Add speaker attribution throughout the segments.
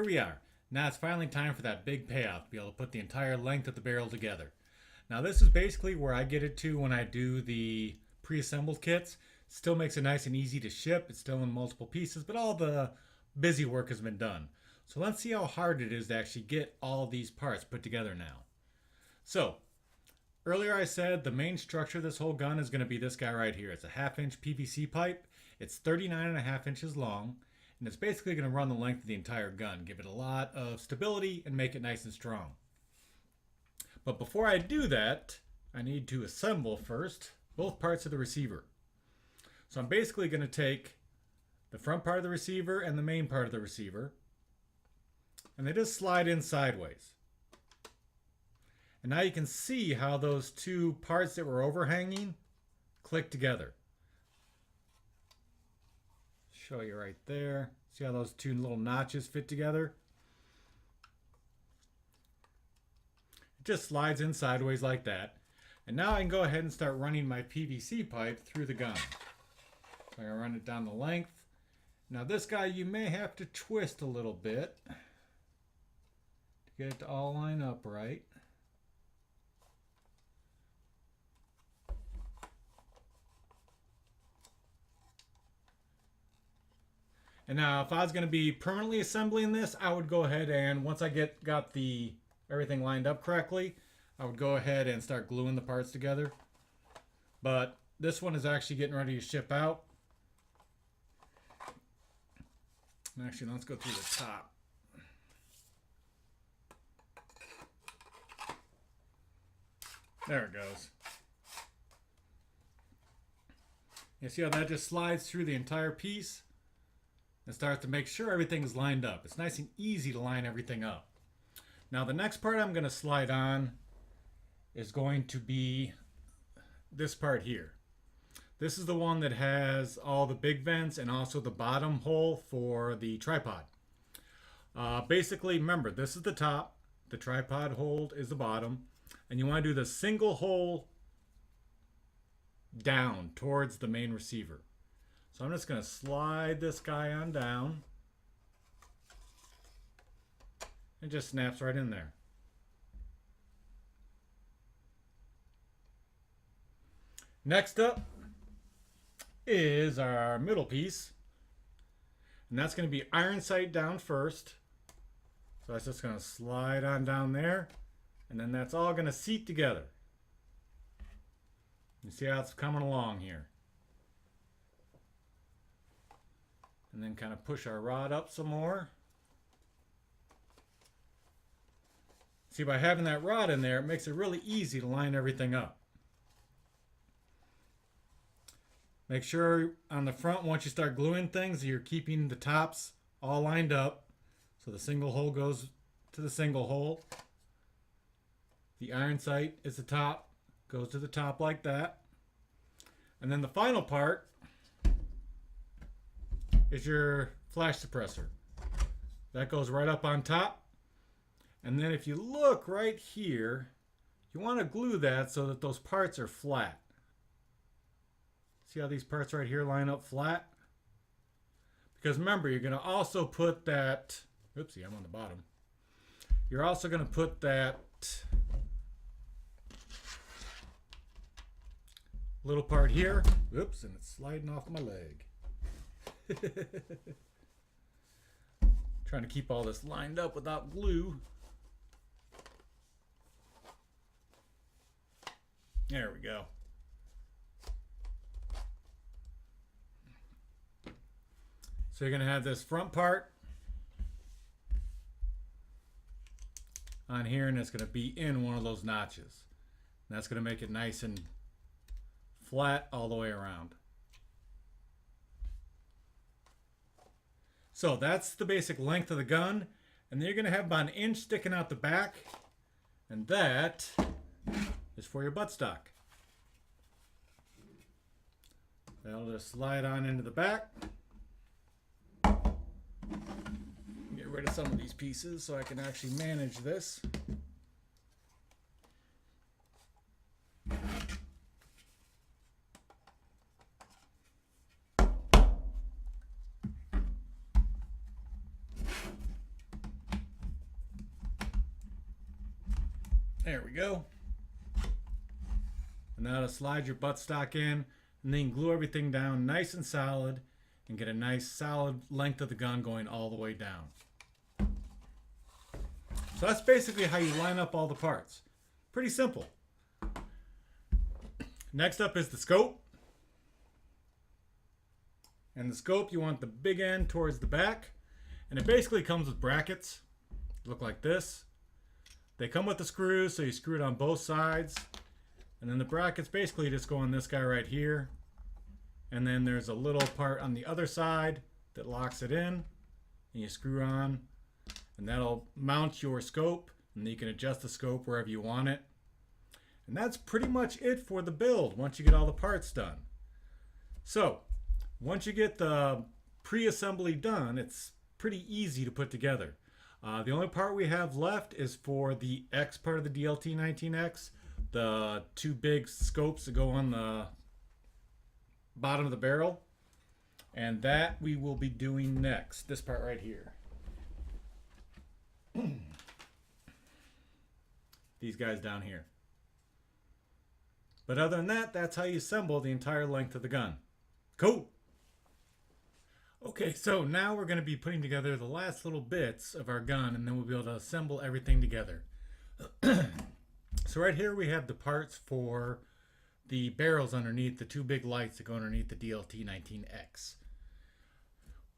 Speaker 1: here we are. Now it's finally time for that big payoff to be able to put the entire length of the barrel together. Now this is basically where I get it to when I do the pre-assembled kits. Still makes it nice and easy to ship. It's still in multiple pieces, but all the busy work has been done. So let's see how hard it is to actually get all these parts put together now. So earlier I said the main structure of this whole gun is going to be this guy right here. It's a 1/2-inch PVC pipe. It's 39.5 inches long, and it's basically going to run the length of the entire gun, give it a lot of stability and make it nice and strong. But before I do that, I need to assemble first both parts of the receiver. So I'm basically going to take the front part of the receiver and the main part of the receiver, and they just slide in sideways. And now you can see how those two parts that were overhanging click together. Show you right there. See how those two little notches fit together? It just slides in sideways like that. And now I can go ahead and start running my PVC pipe through the gun. So I'm going to run it down the length. Now this guy you may have to twist a little bit to get it to all line up right. And now if I was going to be permanently assembling this, I would go ahead and once I got everything lined up correctly, I would go ahead and start gluing the parts together. But this one is actually getting ready to ship out. Actually, let's go through the top. There it goes. You see how that just slides through the entire piece? And start to make sure everything is lined up. It's nice and easy to line everything up. Now the next part I'm going to slide on is going to be this part here. This is the one that has all the big vents and also the bottom hole for the tripod. Basically, remember, this is the top, the tripod hole is the bottom, and you want to do the single hole down towards the main receiver. So I'm just going to slide this guy on down. It just snaps right in there. Next up is our middle piece. And that's going to be iron sight down first. So that's just going to slide on down there. And then that's all going to seat together. You see how it's coming along here. And then kind of push our rod up some more. See, by having that rod in there, it makes it really easy to line everything up. Make sure on the front, once you start gluing things, you're keeping the tops all lined up. So the single hole goes to the single hole. The iron sight is the top, goes to the top like that. And then the final part is your flash suppressor. That goes right up on top. And then if you look right here, you want to glue that so that those parts are flat. See how these parts right here line up flat? Because remember, you're going to also put that, oopsie, I'm on the bottom. You're also going to put that little part here. Oops, and it's sliding off my leg. Trying to keep all this lined up without glue. There we go. So you're going to have this front part on here, and it's going to be in one of those notches. And that's going to make it nice and flat all the way around. So that's the basic length of the gun. And then you're going to have about 1 inch sticking out the back. And that is for your buttstock. That'll just slide on into the back. Get rid of some of these pieces so I can actually manage this. There we go. And now to slide your buttstock in, and then glue everything down nice and solid and get a nice solid length of the gun going all the way down. So that's basically how you line up all the parts. Pretty simple. Next up is the scope. And the scope, you want the big end towards the back. And it basically comes with brackets. Look like this. They come with the screws, so you screw it on both sides. And then the brackets basically just go on this guy right here. And then there's a little part on the other side that locks it in. And you screw on. And that'll mount your scope. And then you can adjust the scope wherever you want it. And that's pretty much it for the build once you get all the parts done. So, once you get the pre-assembly done, it's pretty easy to put together. The only part we have left is for the X part of the DLT-19X. The two big scopes that go on the bottom of the barrel. And that we will be doing next. This part right here. These guys down here. But other than that, that's how you assemble the entire length of the gun. Cool. Okay, so now we're going to be putting together the last little bits of our gun, and then we'll be able to assemble everything together. So right here we have the parts for the barrels underneath, the two big lights that go underneath the DLT-19X.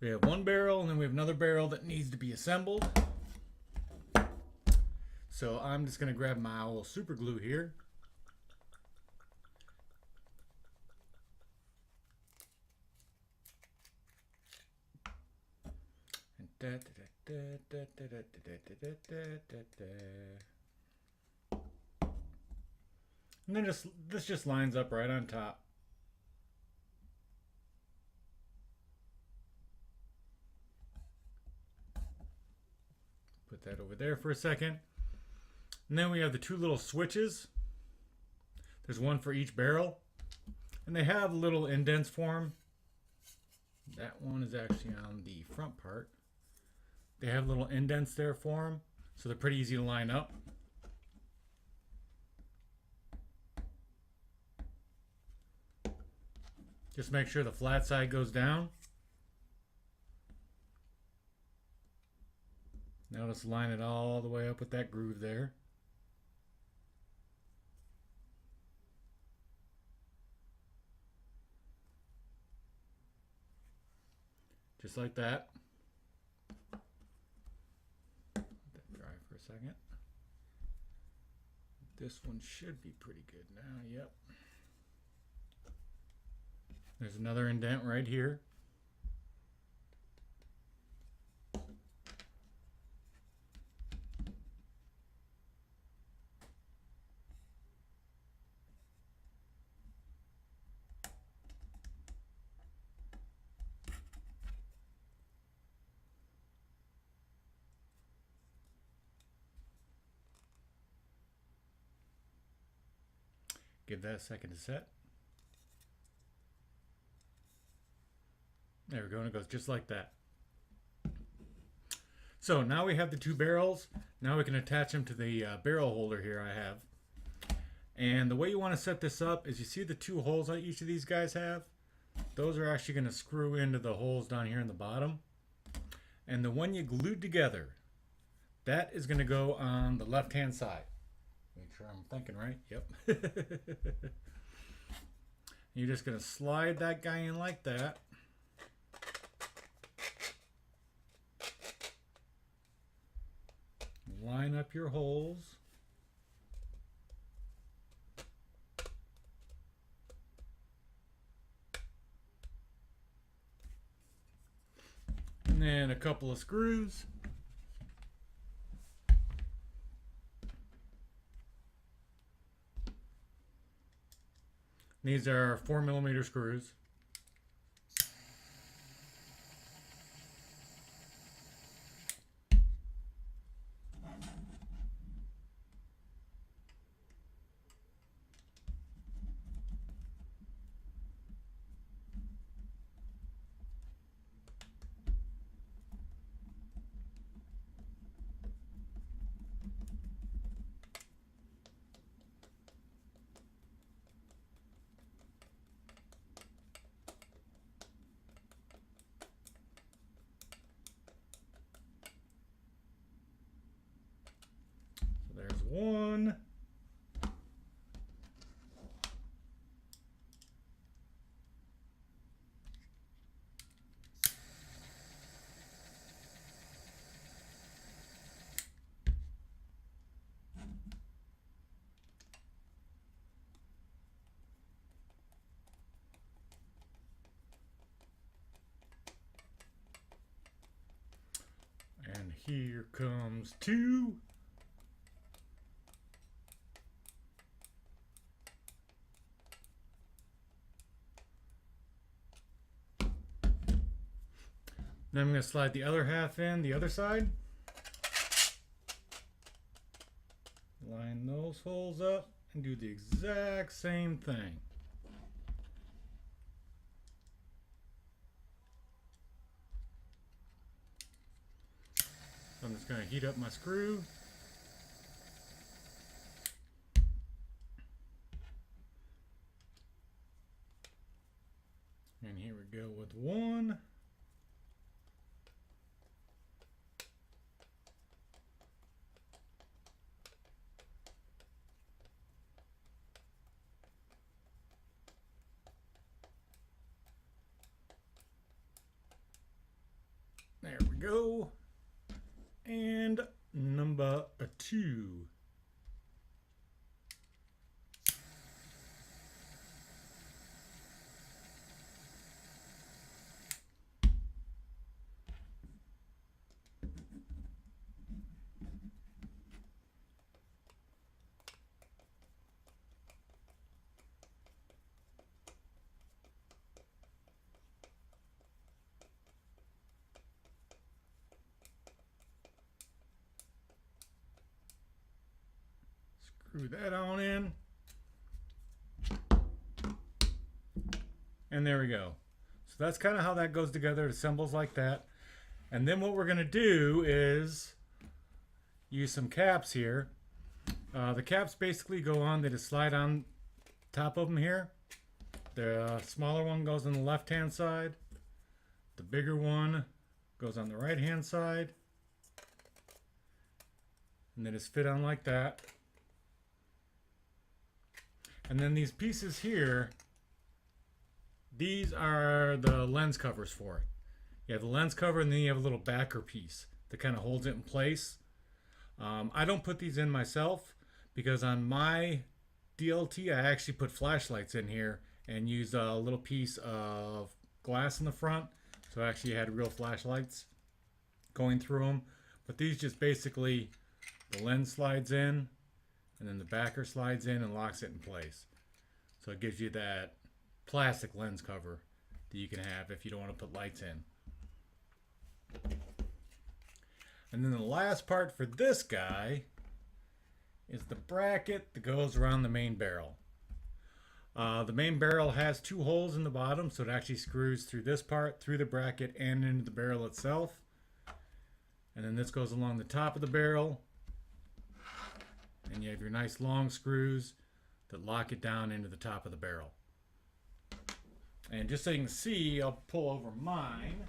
Speaker 1: We have one barrel, and then we have another barrel that needs to be assembled. So I'm just going to grab my little super glue here. And then this just lines up right on top. Put that over there for a second. And then we have the two little switches. There's one for each barrel. And they have little indents for them. That one is actually on the front part. They have little indents there for them, so they're pretty easy to line up. Just make sure the flat side goes down. Now let's line it all the way up with that groove there. Just like that. Let that dry for a second. This one should be pretty good now. Yep. There's another indent right here. Give that a second to set. There we go, and it goes just like that. So now we have the two barrels. Now we can attach them to the barrel holder here I have. And the way you want to set this up is you see the two holes that each of these guys have? Those are actually going to screw into the holes down here in the bottom. And the one you glued together, that is going to go on the left-hand side. Make sure I'm thinking right. Yep. You're just going to slide that guy in like that. Line up your holes. And then a couple of screws. These are 4mm screws. Here comes two. Then I'm going to slide the other half in the other side. Line those holes up and do the exact same thing. So I'm just going to heat up my screw. And here we go with one. There we go. And number two. Screw that on in. And there we go. So that's kind of how that goes together. It assembles like that. And then what we're going to do is use some caps here. The caps basically go on. They just slide on top of them here. The smaller one goes on the left-hand side. The bigger one goes on the right-hand side. And they just fit on like that. And then these pieces here, these are the lens covers for it. You have the lens cover, and then you have a little backer piece that kind of holds it in place. I don't put these in myself because on my DLT I actually put flashlights in here and used a little piece of glass in the front, so I actually had real flashlights going through them. But these just basically, the lens slides in and then the backer slides in and locks it in place. So it gives you that plastic lens cover that you can have if you don't want to put lights in. And then the last part for this guy is the bracket that goes around the main barrel. The main barrel has two holes in the bottom, so it actually screws through this part, through the bracket, and into the barrel itself. And then this goes along the top of the barrel. And you have your nice long screws that lock it down into the top of the barrel. And just so you can see, I'll pull over mine.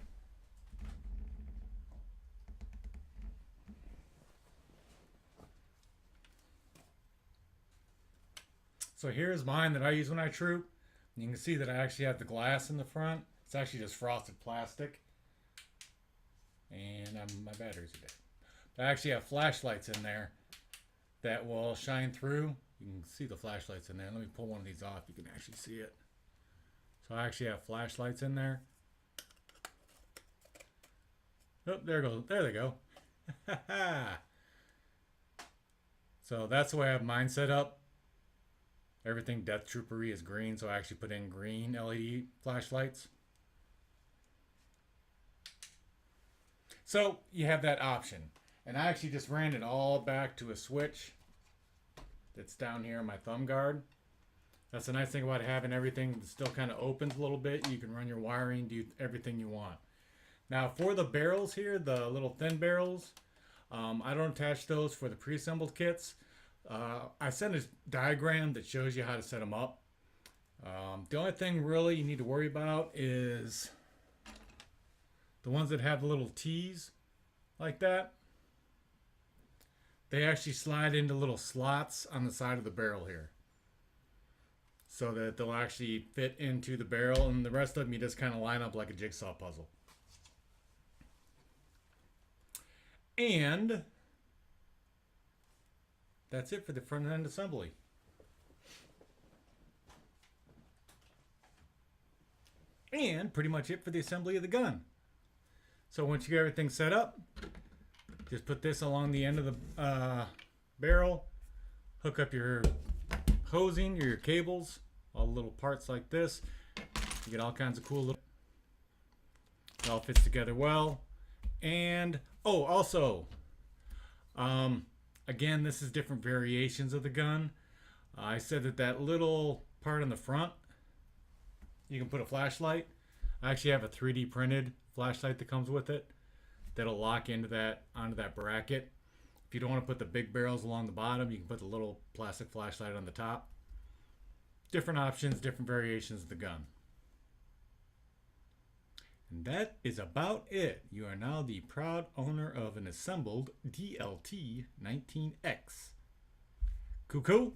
Speaker 1: So here's mine that I use when I troop. You can see that I actually have the glass in the front. It's actually just frosted plastic. And my batteries are dead. But I actually have flashlights in there that will shine through. You can see the flashlights in there. Let me pull one of these off. You can actually see it. So I actually have flashlights in there. Oh, there goes. There they go. So that's the way I have mine set up. Everything Death Troopery is green, so I actually put in green LED flashlights. So you have that option. And I actually just ran it all back to a switch that's down here on my thumb guard. That's the nice thing about having everything that still kind of opens a little bit. You can run your wiring, do everything you want. Now for the barrels here, the little thin barrels, I don't attach those for the pre-assembled kits. I sent a diagram that shows you how to set them up. The only thing really you need to worry about is the ones that have the little T's like that. They actually slide into little slots on the side of the barrel here, so that they'll actually fit into the barrel, and the rest of them you just kind of line up like a jigsaw puzzle. And that's it for the front end assembly. And pretty much it for the assembly of the gun. So once you get everything set up, Just put this along the end of the barrel, hook up your hosing, your cables, all little parts like this. You get all kinds of cool little, it all fits together well. And oh, also, again, this is different variations of the gun. I said that little part on the front, you can put a flashlight. I actually have a 3D printed flashlight that comes with it that'll lock into onto that bracket. If you don't want to put the big barrels along the bottom, you can put the little plastic flashlight on the top. Different options, different variations of the gun. And that is about it. You are now the proud owner of an assembled DLT-19X. Cool.